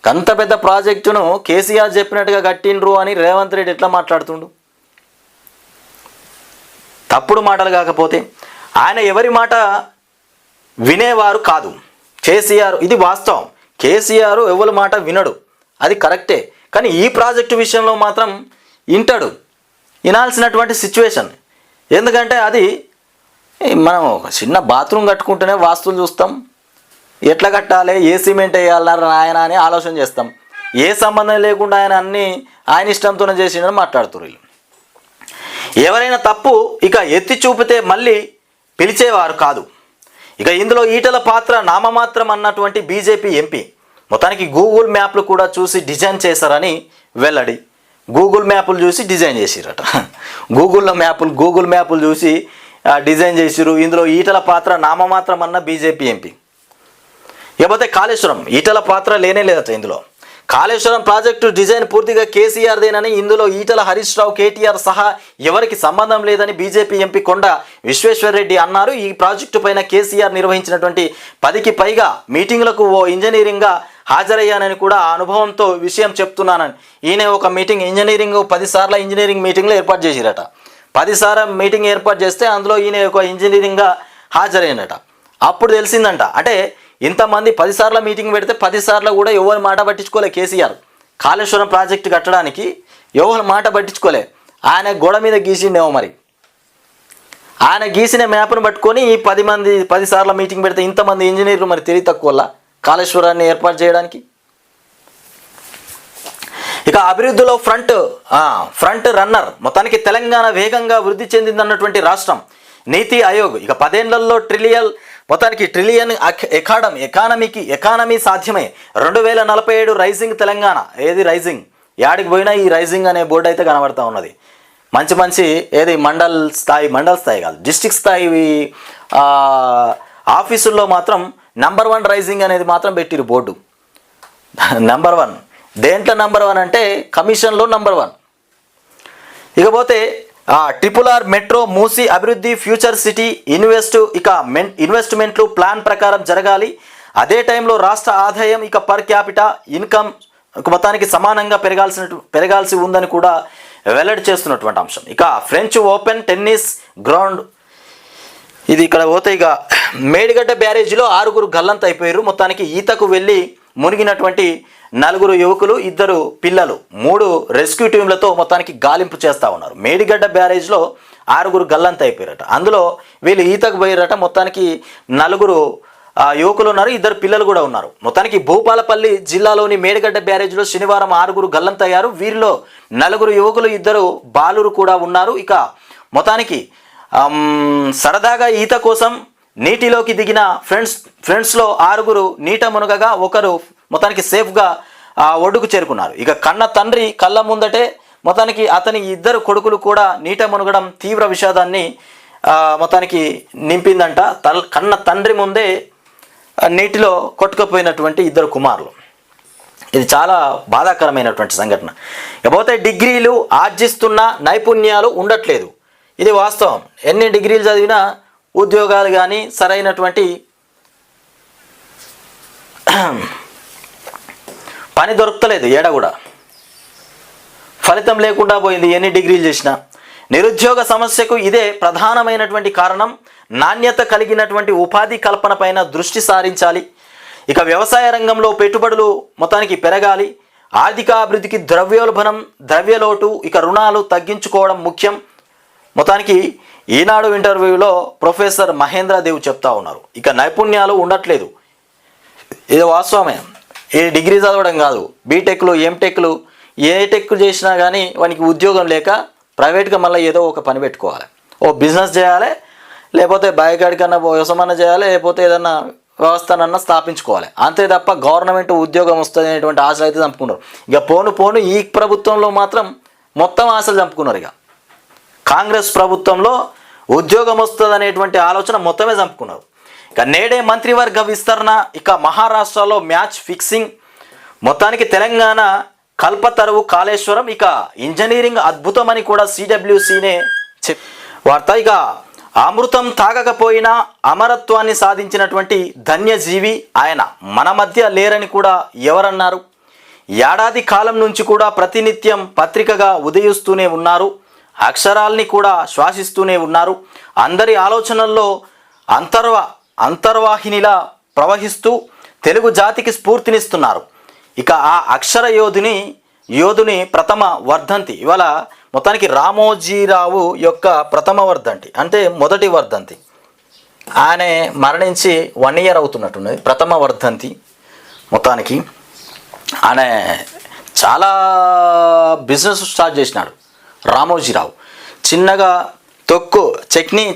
అంత పెద్ద ప్రాజెక్టును కేసీఆర్ చెప్పినట్టుగా కట్టిండ్రు అని రేవంత్ రెడ్డి ఎట్లా మాట్లాడుతుండు? తప్పుడు మాటలు కాకపోతే ఆయన ఎవరి మాట వినేవారు కాదు కేసీఆర్. ఇది వాస్తవం. కేసీఆర్ ఎవరి మాట వినడు, అది కరెక్టే. కానీ ఈ ప్రాజెక్టు విషయంలో మాత్రం వింటాడు, వినాల్సినటువంటి సిచ్యువేషన్. ఎందుకంటే అది మనం ఒక చిన్న బాత్రూమ్ కట్టుకుంటేనే వాస్తులు చూస్తాం, ఎట్లా కట్టాలి, ఏ సిమెంట్ వేయాలన్నారు ఆయన అని ఆలోచన చేస్తాం. ఏ సంబంధం లేకుండా ఆయన ఇష్టంతోనే చేసిండని మాట్లాడుతున్నారు వీళ్ళు. ఎవరైనా తప్పు ఇక ఎత్తి చూపితే మళ్ళీ పిలిచేవారు కాదు. ఇక ఇందులో ఈటల పాత్ర నామమాత్రం అన్నటువంటి బీజేపీ ఎంపీ మొత్తానికి గూగుల్ మ్యాప్లు కూడా చూసి డిజైన్ చేశారని వెల్లడి. గూగుల్ మ్యాప్లు చూసి డిజైన్ చేసిరట. గూగుల్ మ్యాప్లు చూసి డిజైన్ చేసిరు. ఇందులో ఈటల పాత్ర నామమాత్రం అన్న బీజేపీ ఎంపీ. ఇకపోతే కాళేశ్వరం ఈటల పాత్ర లేనే లేదట. ఇందులో కాళేశ్వరం ప్రాజెక్టు డిజైన్ పూర్తిగా కేసీఆర్దేనని, ఇందులో ఈటల హరీష్ రావు, కేటీఆర్ సహా ఎవరికి సంబంధం లేదని బీజేపీ ఎంపీ కొండ విశ్వేశ్వరరెడ్డి అన్నారు. ఈ ప్రాజెక్టు పైన కేసీఆర్ నిర్వహించినటువంటి 10కి పైగా మీటింగులకు ఓ ఇంజనీరింగ్గా హాజరయ్యానని కూడా ఆ అనుభవంతో విషయం చెప్తున్నానని. ఈయన ఒక మీటింగ్ 10 సార్లు ఇంజనీరింగ్ మీటింగ్లో ఏర్పాటు చేసిరట. 10 సార్లు మీటింగ్ ఏర్పాటు చేస్తే అందులో ఈయన ఒక ఇంజనీరింగ్గా హాజరైనట. అప్పుడు తెలిసిందంట, అంటే ఇంతమంది 10 సార్లు మీటింగ్ పెడితే 10 సార్లు కూడా ఎవరి మాట పట్టించుకోలే కేసీఆర్. కాళేశ్వరం ప్రాజెక్టు కట్టడానికి ఎవరి మాట పట్టించుకోలే. ఆయన గోడ మీద గీసిండేమో మరి. ఆయన గీసిన మ్యాప్ను పట్టుకొని ఈ 10 సార్లు మీటింగ్ పెడితే ఇంతమంది ఇంజనీర్లు మరి తెలివి తక్కువ కాళేశ్వరాన్ని ఏర్పాటు చేయడానికి. ఇక అభివృద్ధిలో ఫ్రంట్ రన్నర్ మొత్తానికి తెలంగాణ వేగంగా వృద్ధి చెందిందన్నటువంటి రాష్ట్రం. నీతి ఆయోగ్ ఇక 10 ఏళ్లలో ట్రిలియన్ ఎకానమీ సాధ్యమే. 2047 రైజింగ్ తెలంగాణ. ఏది రైజింగ్? యాడికి పోయినా ఈ రైజింగ్ అనే బోర్డు అయితే కనబడతా ఉన్నది. మంచి ఏది మండల్ స్థాయి కాదు, డిస్ట్రిక్ట్ స్థాయి ఆఫీసుల్లో మాత్రం నంబర్ 1 రైజింగ్ అనేది మాత్రం పెట్టిరు బోర్డు. నంబర్ 1 దేంట్లో నంబర్ 1 అంటే కమిషన్లో నంబర్ 1. ఇకపోతే RRR మెట్రో మూసి అభివృద్ధి ఫ్యూచర్ సిటీ ఇన్వెస్ట్మెంట్లు ప్లాన్ ప్రకారం జరగాలి. అదే టైంలో రాష్ట్ర ఆదాయం ఇక పర్ క్యాపిటా ఇన్కమ్ మొత్తానికి సమానంగా పెరగాల్సి ఉందని కూడా వెల్లడి చేస్తున్నటువంటి అంశం. ఇక ఫ్రెంచ్ ఓపెన్ టెన్నిస్ గ్రౌండ్ ఇది ఇక్కడ పోతే ఇక మేడిగడ్డ బ్యారేజీలో 6 గల్లంత అయిపోయారు. మొత్తానికి ఈతకు వెళ్ళి మునిగినటువంటి 4 యువకులు 2 పిల్లలు 3 రెస్క్యూ టీంలతో మొత్తానికి గాలింపు చేస్తూ ఉన్నారు. మేడిగడ్డ బ్యారేజ్లో 6 గల్లంత అయిపోయారట. అందులో వీళ్ళు ఈతకు పోయారట. మొత్తానికి 4 యువకులు ఉన్నారు, 2 పిల్లలు కూడా ఉన్నారు. మొత్తానికి భూపాలపల్లి జిల్లాలోని మేడిగడ్డ బ్యారేజ్లో శనివారం 6 గల్లంతయ్యారు. వీరిలో 4 యువకులు 2 బాలురు కూడా ఉన్నారు. ఇక మొత్తానికి సరదాగా ఈత కోసం నీటిలోకి దిగిన ఫ్రెండ్స్లో 6 నీట మునగగా 1 మొత్తానికి సేఫ్గా ఒడ్డుకు చేరుకున్నారు. ఇక కన్న తండ్రి కళ్ళ ముందటే మొత్తానికి అతని 2 కొడుకులు కూడా నీట మునగడం తీవ్ర విషాదాన్ని మొత్తానికి నింపిందంట. కన్న తండ్రి ముందే నీటిలో కొట్టుకుపోయినటువంటి 2 కుమారులు. ఇది చాలా బాధాకరమైనటువంటి సంఘటన. ఇకపోతే డిగ్రీలు ఆర్జిస్తున్న నైపుణ్యాలు ఉండట్లేదు. ఇది వాస్తవం. ఎన్ని డిగ్రీలు చదివినా ఉద్యోగాలు కానీ సరైనటువంటి పని దొరకలేదు. ఏడ కూడా ఫలితం లేకుండా పోయింది ఎన్ని డిగ్రీలు చేసినా. నిరుద్యోగ సమస్యకు ఇదే ప్రధానమైనటువంటి కారణం. నాణ్యత కలిగినటువంటి ఉపాధి కల్పన పైన దృష్టి సారించాలి. ఇక వ్యవసాయ రంగంలో పెట్టుబడులు మొత్తానికి పెరగాలి. ఆర్థిక అభివృద్ధికి ద్రవ్యలోటు ఇక రుణాలు తగ్గించుకోవడం ముఖ్యం. మొత్తానికి ఈనాడు ఇంటర్వ్యూలో ప్రొఫెసర్ మహేంద్రదేవ్ చెప్తా ఉన్నారు. ఇక నైపుణ్యాలు ఉండట్లేదు. ఇది వాస్తవమే. ఈ డిగ్రీ చదవడం కాదు, బీటెక్లు ఎంటెక్లు ఏ టెక్ చేసినా కానీ వానికి ఉద్యోగం లేక ప్రైవేట్గా మళ్ళీ ఏదో ఒక పని పెట్టుకోవాలి. ఓ బిజినెస్ చేయాలి, లేకపోతే బయకాడికన్నా వ్యవసాయమన్నా చేయాలి, లేకపోతే ఏదన్నా వ్యవస్థనన్నా స్థాపించుకోవాలి. అంతే తప్ప గవర్నమెంట్ ఉద్యోగం వస్తుంది అనేటువంటి ఆశలు అయితే చంపుకున్నారు. ఇక పోను ఈ ప్రభుత్వంలో మాత్రం మొత్తం ఆశలు చంపుకున్నారు. ఇక కాంగ్రెస్ ప్రభుత్వంలో ఉద్యోగం వస్తుంది అనేటువంటి ఆలోచన మొత్తమే చంపుకున్నారు. ఇక నేడే మంత్రివర్గ విస్తరణ. ఇక మహారాష్ట్రలో మ్యాచ్ ఫిక్సింగ్. మొత్తానికి తెలంగాణ కల్పతరువు కాళేశ్వరం. ఇక ఇంజనీరింగ్ అద్భుతమని కూడా సిడబ్ల్యూసీనే వార్త. ఇక అమృతం తాగకపోయినా అమరత్వాన్ని సాధించినటువంటి ధన్యజీవి ఆయన. మన మధ్య లేరని కూడా ఎవరన్నారు? ఏడాది కాలం నుంచి కూడా ప్రతినిత్యం పత్రికగా ఉదయిస్తూనే ఉన్నారు. అక్షరాల్ని కూడా శ్వాసిస్తూనే ఉన్నారు. అందరి ఆలోచనల్లో అంతర్వాహినిలా ప్రవహిస్తూ తెలుగు జాతికి స్ఫూర్తినిస్తున్నారు. ఇక ఆ అక్షర యోధుని ప్రథమ వర్ధంతి. ఇవాళ మొత్తానికి రామోజీరావు యొక్క ప్రథమ వర్ధంతి అంటే మొదటి వర్ధంతి. ఆయన మరణించి 1 year అవుతున్నట్టున్నది. ప్రథమ వర్ధంతి. మొత్తానికి ఆయన చాలా బిజినెస్ స్టార్ట్ చేసినాడు రామోజీరావు. చిన్నగా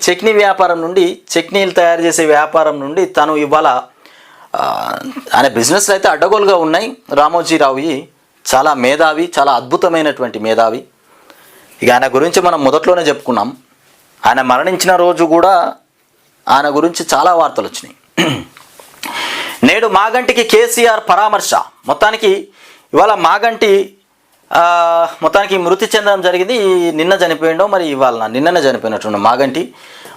చట్నీ వ్యాపారం నుండి, చట్నీలు తయారు చేసే వ్యాపారం నుండి తను ఇవాళ ఆయన బిజినెస్లు అయితే అడ్డగోలుగా ఉన్నాయి. రామోజీరావు చాలా మేధావి, చాలా అద్భుతమైనటువంటి మేధావి. ఇక ఆయన గురించి మనం మొదట్లోనే చెప్పుకున్నాం. ఆయన మరణించిన రోజు కూడా ఆయన గురించి చాలా వార్తలు వచ్చినాయి. నేడు మాగంటికి కేసీఆర్ పరామర్శ. మొత్తానికి ఇవాళ మాగంటి మొత్తానికి మృతి చెందడం జరిగింది. నిన్న చనిపోయిండో మరి ఇవాళ నిన్ననే చనిపోయినట్టు మాగంటి.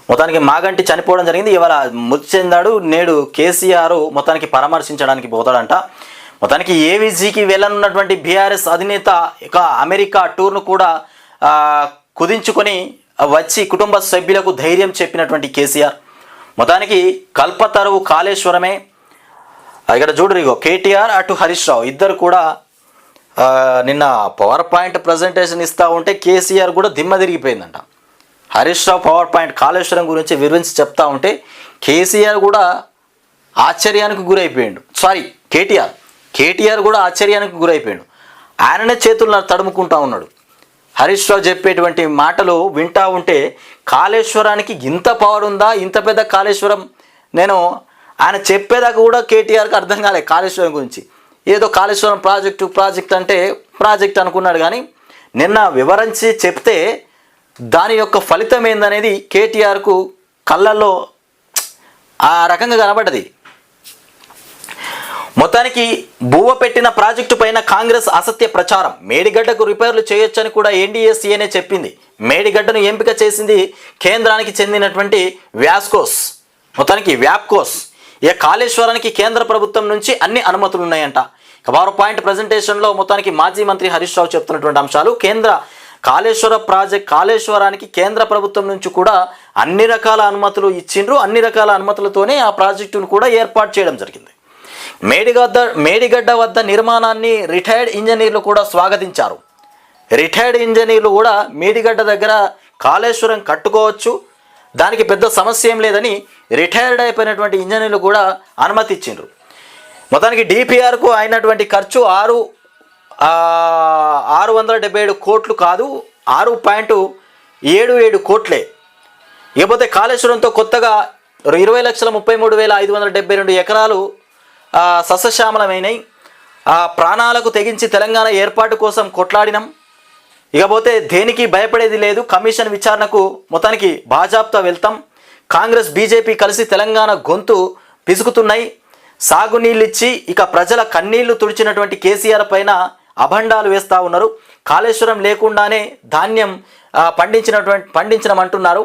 మొత్తానికి మాగంటి చనిపోవడం జరిగింది. ఇవాళ మృతి చెందాడు. నేడు కేసీఆర్ మొత్తానికి పరామర్శించడానికి పోతాడంట. మొత్తానికి ఏవీజీకి వెళ్ళనున్నటువంటి బీఆర్ఎస్ అధినేత ఇక అమెరికా టూర్ను కూడా కుదించుకొని వచ్చి కుటుంబ సభ్యులకు ధైర్యం చెప్పినటువంటి కేసీఆర్. మొత్తానికి కల్పతరువు కాళేశ్వరమే. ఇక్కడ చూడరు, కేటీఆర్ అటు హరీష్ రావు ఇద్దరు కూడా నిన్న పవర్ పాయింట్ ప్రజెంటేషన్ ఇస్తూ ఉంటే కేసీఆర్ కూడా దిమ్మ తిరిగిపోయిందంట. హరీష్ రావు పవర్ పాయింట్ కాళేశ్వరం గురించి వివరించి చెప్తా ఉంటే కేసీఆర్ కూడా ఆశ్చర్యానికి గురైపోయాడు. కేటీఆర్ కూడా ఆశ్చర్యానికి గురైపోయాడు. ఆయననే చేతుల్లో తడుముకుంటా ఉన్నాడు. హరీష్ రావు చెప్పేటువంటి మాటలు వింటా ఉంటే కాళేశ్వరానికి ఇంత పవర్ ఉందా, ఇంత పెద్ద కాళేశ్వరం. ఆయన చెప్పేదాకా కూడా కేటీఆర్కి అర్థం కాలే కాళేశ్వరం గురించి. ఏదో కాళేశ్వరం ప్రాజెక్ట్ అంటే ప్రాజెక్ట్ అనుకున్నాడు. కానీ నిన్న వివరించి చెప్తే దాని యొక్క ఫలితం ఏందనేది కేటీఆర్కు కళ్ళల్లో ఆ రకంగా కనబడ్డది. మొత్తానికి బువ్వ పెట్టిన ప్రాజెక్టు పైన కాంగ్రెస్ అసత్య ప్రచారం. మేడిగడ్డకు రిపేర్లు చేయొచ్చని కూడా ఎన్డీఏసీఏనే చెప్పింది. మేడిగడ్డను ఎంపిక చేసింది కేంద్రానికి చెందినటువంటి వ్యాప్కోస్. ఇక కాళేశ్వరానికి కేంద్ర ప్రభుత్వం నుంచి అన్ని అనుమతులు ఉన్నాయంట. పవర్ పాయింట్ ప్రజెంటేషన్లో మొత్తానికి మాజీ మంత్రి హరీష్ రావు చెప్తున్నటువంటి అంశాలు. కాళేశ్వరానికి కేంద్ర ప్రభుత్వం నుంచి కూడా అన్ని రకాల అనుమతులు ఇచ్చిండ్రు. అన్ని రకాల అనుమతులతోనే ఆ ప్రాజెక్టును కూడా ఏర్పాటు చేయడం జరిగింది. మేడిగడ్డ వద్ద నిర్మాణాన్ని రిటైర్డ్ ఇంజనీర్లు కూడా స్వాగతించారు. రిటైర్డ్ ఇంజనీర్లు కూడా మేడిగడ్డ దగ్గర కాళేశ్వరం కట్టుకోవచ్చు, దానికి పెద్ద సమస్య ఏం లేదని రిటైర్డ్ అయిపోయినటువంటి ఇంజనీర్లు కూడా అనుమతి ఇచ్చిండ్రు. మొత్తానికి డిపిఆర్కు అయినటువంటి ఖర్చు 677 కోట్లు కాదు, 6.77 కోట్లే. ఇకపోతే కాళేశ్వరంతో కొత్తగా 20,33,572 ఎకరాలు సస్యశ్యామలమైనవి. ప్రాణాలకు తెగించి తెలంగాణ ఏర్పాటు కోసం కొట్లాడినాం. ఇకపోతే దేనికి భయపడేది లేదు, కమిషన్ విచారణకు మొత్తానికి బాజాప్తా వెళ్తాం. కాంగ్రెస్ బీజేపీ కలిసి తెలంగాణ గొంతు పిసుకుతున్నాయి. సాగునీళ్ళిచ్చి ఇక ప్రజల కన్నీళ్లు తుడిచినటువంటి కేసీఆర్ పైన అభండాలు వేస్తూ ఉన్నారు. కాళేశ్వరం లేకుండానే ధాన్యం పండించమంటున్నారు.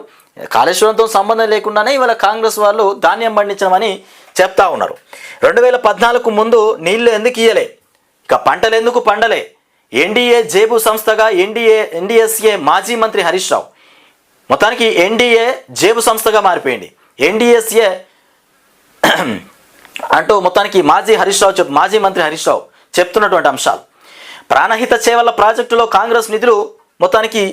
కాళేశ్వరంతో సంబంధం లేకుండానే ఇవాళ కాంగ్రెస్ వాళ్ళు ధాన్యం పండించమని చెప్తా ఉన్నారు. 2014కు ముందు నీళ్లు ఎందుకు ఇయ్యలే, ఇక పంటలు ఎందుకు పండలే? ఎన్డీఏ జేబు సంస్థగా ఎన్డీఎస్ఏ మాజీ మంత్రి హరీష్ రావు, మొత్తానికి ఎన్డీఏ జేబు సంస్థగా మారిపోయింది. ఎన్డీఎస్ఏ అంటూ మొత్తానికి మాజీ మంత్రి హరీష్ రావు చెప్తున్నటువంటి అంశాలు. ప్రాణహిత చేవల్ల ప్రాజెక్టులో కాంగ్రెస్ నిధులు మొత్తానికి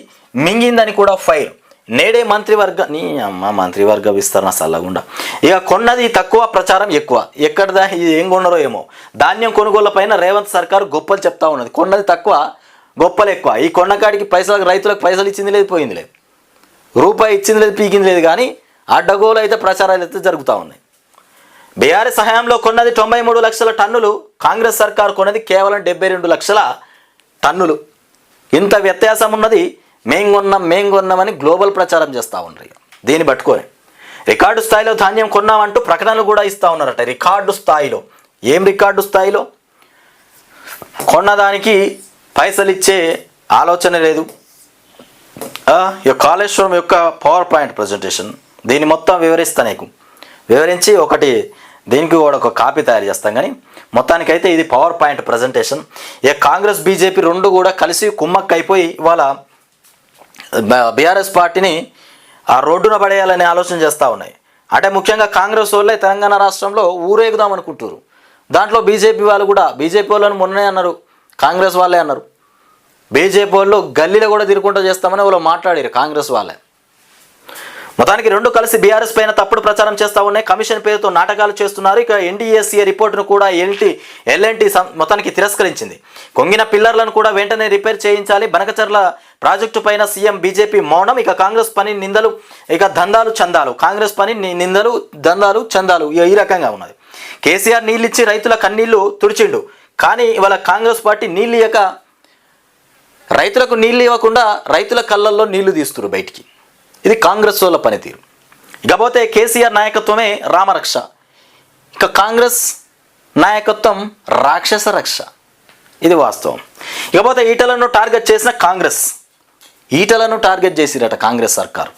మింగిందని కూడా ఫైర్. నేడే మంత్రివర్గ విస్తరణ సల్లగుండా. ఇక కొన్నది తక్కువ, ప్రచారం ఎక్కువ. ఎక్కడదా ఏం కొన్నారో ఏమో. ధాన్యం కొనుగోళ్ల పైన రేవంత్ సర్కారు గొప్పలు చెప్తా ఉన్నది. కొన్నది తక్కువ, గొప్పలు ఎక్కువ. ఈ కొన్నకాడికి రైతులకు పైసలు ఇచ్చింది లేదు, పోయింది లేదు, రూపాయి ఇచ్చింది లేదు, పీకింది లేదు. కానీ అడ్డగోలు అయితే ప్రచారాలు అయితే జరుగుతూ ఉన్నాయి. బీఆర్ఎస్ హయాంలో కొన్నది 93 లక్షల టన్నులు, కాంగ్రెస్ సర్కారు కొన్నది కేవలం 72 లక్షల టన్నులు. ఇంత వ్యత్యాసం ఉన్నది. మేం కొన్నామని గ్లోబల్ ప్రచారం చేస్తూ ఉన్నారు. దీన్ని పట్టుకొని రికార్డు స్థాయిలో ధాన్యం కొన్నామంటూ ప్రకటనలు కూడా ఇస్తూ ఉన్నారట. రికార్డు స్థాయిలో. ఏం రికార్డు స్థాయిలో? కొన్నదానికి పైసలు ఇచ్చే ఆలోచన లేదు. ఈ కాళేశ్వరం యొక్క పవర్ పాయింట్ ప్రజెంటేషన్, దీన్ని మొత్తం వివరించి ఒకటి దీనికి కూడా ఒక కాపీ తయారు చేస్తాం. కానీ మొత్తానికైతే ఇది పవర్ పాయింట్ ప్రజెంటేషన్. ఇక కాంగ్రెస్ బీజేపీ రెండు కూడా కలిసి కుమ్మక్క అయిపోయి ఇవాళ బీఆర్ఎస్ పార్టీని ఆ రోడ్డున పడేయాలనే ఆలోచన చేస్తూ ఉన్నాయి. అంటే ముఖ్యంగా కాంగ్రెస్ వాళ్ళే తెలంగాణ రాష్ట్రంలో ఊరేగుదాం అనుకుంటారు. దాంట్లో బీజేపీ వాళ్ళు కూడా, బీజేపీ వాళ్ళని మొన్నే అన్నారు, కాంగ్రెస్ వాళ్ళే అన్నారు. బీజేపీ వాళ్ళు గల్లీలో కూడా తిరుగుకుంటూ చేస్తామని వాళ్ళు మాట్లాడారు, కాంగ్రెస్ వాళ్ళే. మొత్తానికి రెండు కలిసి బీఆర్ఎస్ పైన తప్పుడు ప్రచారం చేస్తూ ఉన్నాయి. కమిషన్ పేరుతో నాటకాలు చేస్తున్నారు. ఇక ఎన్డీఎస్ఏ రిపోర్టును కూడా ఎల్ఎన్టీ మొత్తానికి తిరస్కరించింది. కొంగిన పిల్లర్లను కూడా వెంటనే రిపేర్ చేయించాలి. బనకచర్ల ప్రాజెక్టు పైన సీఎం బీజేపీ మౌనం. ఇక కాంగ్రెస్ పని నిందలు, ఇక దందాలు చందాలు. కాంగ్రెస్ పని నిందలు, దందాలు చందాలు ఈ రకంగా ఉన్నది. కేసీఆర్ నీళ్ళిచ్చి రైతుల కన్నీళ్లు తుడిచిండు. కానీ ఇవాళ కాంగ్రెస్ పార్టీ నీళ్ళు ఇవ్వక, రైతులకు నీళ్ళు ఇవ్వకుండా రైతుల కళ్ళల్లో నీళ్లు తీస్తున్నారు బయటికి. ఇది కాంగ్రెస్ వాళ్ళ పనితీరు. ఇకపోతే కేసీఆర్ నాయకత్వమే రామరక్ష, ఇక కాంగ్రెస్ నాయకత్వం రాక్షస రక్ష. ఇది వాస్తవం. ఇకపోతే ఈటలను టార్గెట్ చేసిన కాంగ్రెస్, ఈటలను టార్గెట్ చేసిరట కాంగ్రెస్ సర్కారు.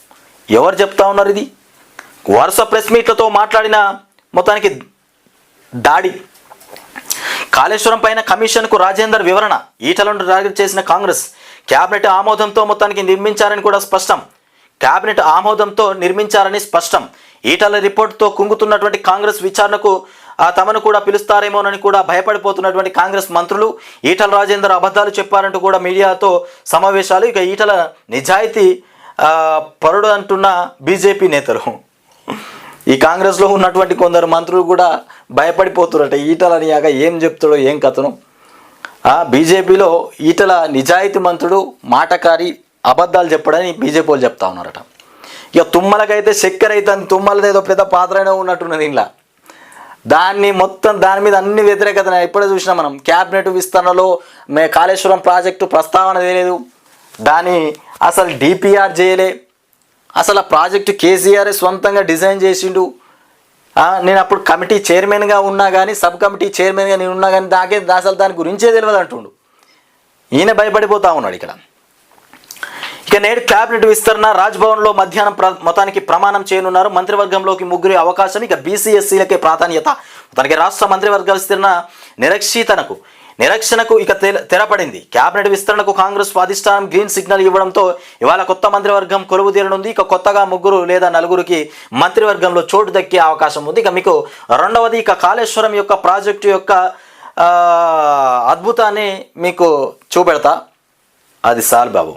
ఎవరు చెప్తా ఉన్నారు? ఇది వరుస ప్రెస్ మీట్లతో మాట్లాడిన మొత్తానికి దాడి. కాళేశ్వరం పైన కమిషన్కు రాజేందర్ వివరణ. ఈటలను టార్గెట్ చేసిన కాంగ్రెస్ క్యాబినెట్ ఆమోదంతో మొత్తానికి నిర్మించారని కూడా స్పష్టం. క్యాబినెట్ ఆమోదంతో నిర్మించారని స్పష్టం. ఈటల రిపోర్టుతో కుంగుతున్నటువంటి కాంగ్రెస్ విచారణకు తమను కూడా పిలుస్తారేమోనని కూడా భయపడిపోతున్నటువంటి కాంగ్రెస్ మంత్రులు. ఈటల రాజేందర్ అబద్ధాలు చెప్పారంటూ కూడా మీడియాతో సమావేశాలు. ఇక ఈటల నిజాయితీ పరుడు అంటున్న బీజేపీ నేతలు. ఈ కాంగ్రెస్లో ఉన్నటువంటి కొందరు మంత్రులు కూడా భయపడిపోతున్నారట. ఈటలని యాక ఏం చెప్తాడో ఏం కథను. బీజేపీలో ఈటల నిజాయితీ మంత్రుడు, మాటకారి, అబద్ధాలు చెప్పడని బీజేపీ వాళ్ళు చెప్తా ఉన్నారట. ఇక తుమ్మలకైతే చక్కెర అవుతుంది, తుమ్మలదేదో పెద్ద పాత్రనే ఉన్నట్టున్నది ఇంట్లో. దాని మీద అన్ని వ్యతిరేకత ఇప్పుడే చూసినాం మనం. క్యాబినెట్ విస్తరణలో కాళేశ్వరం ప్రాజెక్టు ప్రస్తావన చేయలేదు, దాన్ని అసలు డిపిఆర్ చేయలే, అసలు ఆ ప్రాజెక్టు కేసీఆర్ సొంతంగా డిజైన్ చేసిండు. నేను అప్పుడు కమిటీ చైర్మన్గా ఉన్నా కానీ, సబ్ కమిటీ చైర్మన్గా నేను ఉన్నా కానీ అసలు దాని గురించే తెలియదు అంటుండు. ఈయన భయపడిపోతా ఉన్నాడు ఇక్కడ. ఇక నేడు క్యాబినెట్ విస్తరణ, రాజ్భవన్లో మధ్యాహ్నం మొత్తానికి ప్రమాణం చేయనున్నారు. మంత్రివర్గంలోకి ముగ్గురు అవకాశం. ఇక బీసీ ఎస్సీలకే ప్రాధాన్యత. మొత్తానికి రాష్ట్ర మంత్రివర్గ విస్తరణ నిరక్షీతనకు నిరక్షణకు ఇక తెరపడింది. కేబినెట్ విస్తరణకు కాంగ్రెస్ అధిష్టానం గ్రీన్ సిగ్నల్ ఇవ్వడంతో ఇవాళ కొత్త మంత్రివర్గం కొలువు తీరనుంది. ఇక కొత్తగా 3 లేదా 4కి మంత్రివర్గంలో చోటు దక్కే అవకాశం ఉంది. ఇక మీకు రెండవది, ఇక కాళేశ్వరం యొక్క ప్రాజెక్టు యొక్క అద్భుతాన్ని మీకు చూపెడతా. అది సాల్ బాబు.